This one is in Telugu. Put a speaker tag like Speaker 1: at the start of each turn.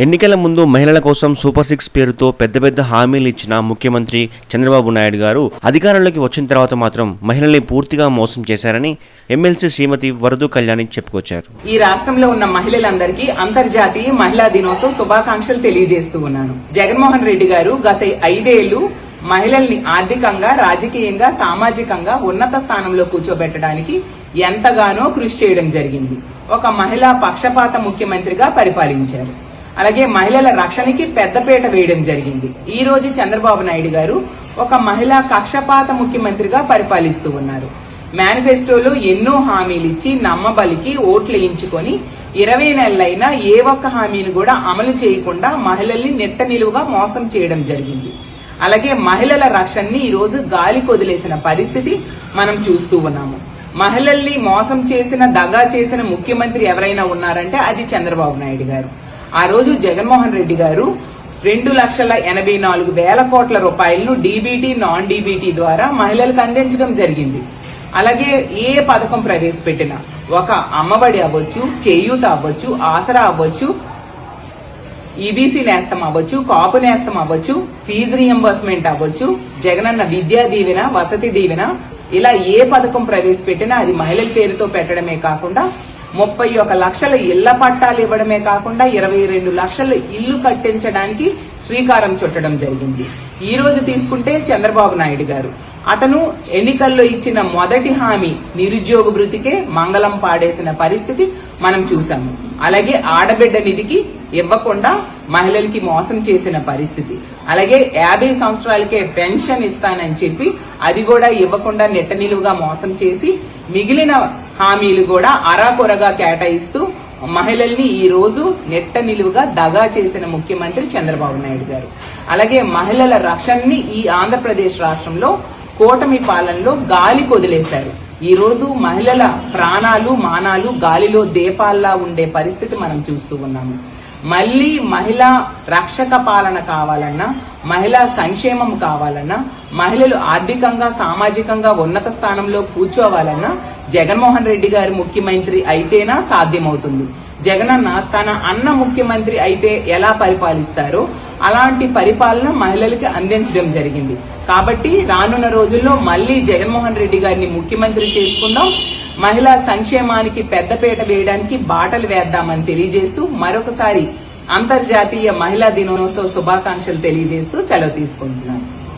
Speaker 1: ఎన్నికల ముందు మహిళల కోసం సూపర్ సిక్స్ పేరుతో పెద్ద పెద్ద హామీలు ఇచ్చిన ముఖ్యమంత్రి చంద్రబాబు నాయుడు గారు అధికారంలోకి వచ్చిన తర్వాత మాత్రం మహిళల్ని పూర్తిగా మోసం చేశారని ఎమ్మెల్సీ శ్రీమతి వరదు కళ్యాణి చెప్పుకొచ్చారు.
Speaker 2: ఈ రాష్ట్రంలో ఉన్న మహిళలందరికీ అంతర్జాతీయ మహిళా దినోత్సవ శుభాకాంక్షలు తెలియజేస్తూ ఉన్నాను. జగన్మోహన్ రెడ్డి గారు గత 5 ఏళ్లు మహిళల్ని ఆర్థికంగా, రాజకీయంగా, సామాజికంగా ఉన్నత స్థానంలో కూర్చోబెట్టడానికి ఎంతగానో కృషి చేయడం జరిగింది. ఒక మహిళా పక్షపాత ముఖ్యమంత్రిగా పరిపాలించారు. అలాగే మహిళల రక్షణకి పెద్దపీట వేయడం జరిగింది. ఈ రోజు చంద్రబాబు నాయుడు గారు ఒక మహిళా పక్షపాత ముఖ్యమంత్రిగా పరిపాలిస్తూ ఉన్నారు. మేనిఫెస్టోలో ఎన్నో హామీలు ఇచ్చి నమ్మబలికి ఓట్లు వేయించుకొని 20 నెలలైనా ఏ ఒక్క హామీని కూడా అమలు చేయకుండా మహిళల్ని నెట్ట నిలువుగా మోసం చేయడం జరిగింది. అలాగే మహిళల రక్షణని ఈ రోజు గాలి కొదిలేసిన పరిస్థితి మనం చూస్తూ ఉన్నాము. మహిళల్ని మోసం చేసిన, దగా చేసిన ముఖ్యమంత్రి ఎవరైనా ఉన్నారంటే అది చంద్రబాబు నాయుడు గారు. ఆ రోజు జగన్మోహన్ రెడ్డి గారు 2,84,000 కోట్ల రూపాయలను డీబీటీ, నాన్ డీబీటీ ద్వారా మహిళలకు అందించడం జరిగింది. అలాగే ఏ పథకం ప్రవేశపెట్టినా, ఒక అమ్మఒడి అవ్వచ్చు, చేయూత అవ్వచ్చు, ఆసరా అవ్వచ్చు, ఈబీసీ నేస్తం అవ్వచ్చు, కాపు నేస్తం అవ్వచ్చు, ఫీజు రియంబర్స్మెంట్ అవ్వచ్చు, జగనన్న విద్యా దీవెన, వసతి దీవెన, ఇలా ఏ పథకం ప్రవేశపెట్టినా అది మహిళల పేరుతో పెట్టడమే కాకుండా 31 లక్షల ఇళ్ల పట్టాలు ఇవ్వడమే కాకుండా 22 లక్షల ఇళ్లు కట్టించడానికి శ్రీకారం చుట్టడం జరిగింది. ఈ రోజు తీసుకుంటే చంద్రబాబు నాయుడు గారు అతను ఎన్నికల్లో ఇచ్చిన మొదటి హామీ నిరుద్యోగ భృతికే మంగళం పాడేసిన పరిస్థితి మనం చూసాము. అలాగే ఆడబిడ్డ నిధికి ఇవ్వకుండా మహిళలకి మోసం చేసిన పరిస్థితి. అలాగే 50 సంవత్సరాలకే పెన్షన్ ఇస్తానని చెప్పి అది కూడా ఇవ్వకుండా నెట్ట నిలువుగా మోసం చేసి మిగిలిన హామీలు కూడా అరాకొరగా కేటాయిస్తూ మహిళల్ని ఈ రోజు నెట్ట నిలువుగా దగా చేసిన ముఖ్యమంత్రి చంద్రబాబు నాయుడు గారు. అలాగే మహిళల రక్షణని ఈ ఆంధ్రప్రదేశ్ రాష్ట్రంలో కూటమి పాలనలో గాలి కొదిలేశారు. ఈ రోజు మహిళల ప్రాణాలు, మానాలు గాలిలో దీపాల్లా ఉండే పరిస్థితి మనం చూస్తూ ఉన్నాము. మళ్లీ మహిళా రక్షక పాలన కావాలన్నా, మహిళా సంక్షేమం కావాలన్నా, మహిళలు ఆర్థికంగా, సామాజికంగా ఉన్నత స్థానంలో కూర్చోవాలన్నా జగన్మోహన్ రెడ్డి గారు ముఖ్యమంత్రి అయితేనా సాధ్యమవుతుంది. జగనన్న తన అన్న ముఖ్యమంత్రి అయితే ఎలా పరిపాలిస్తారో అలాంటి పరిపాలన మహిళలకి అందించడం జరిగింది. కాబట్టి రానున్న రోజుల్లో మళ్లీ జగన్మోహన్ రెడ్డి గారిని ముఖ్యమంత్రి చేసుకుందాం, మహిళా సంక్షేమానికి పెద్దపీట వేయడానికి బాటలు వేద్దామని తెలియజేస్తూ మరొకసారి అంతర్జాతీయ మహిళా దినోత్సవ శుభాకాంక్షలు తెలియజేస్తూ సెలవు తీసుకుంటున్నాను.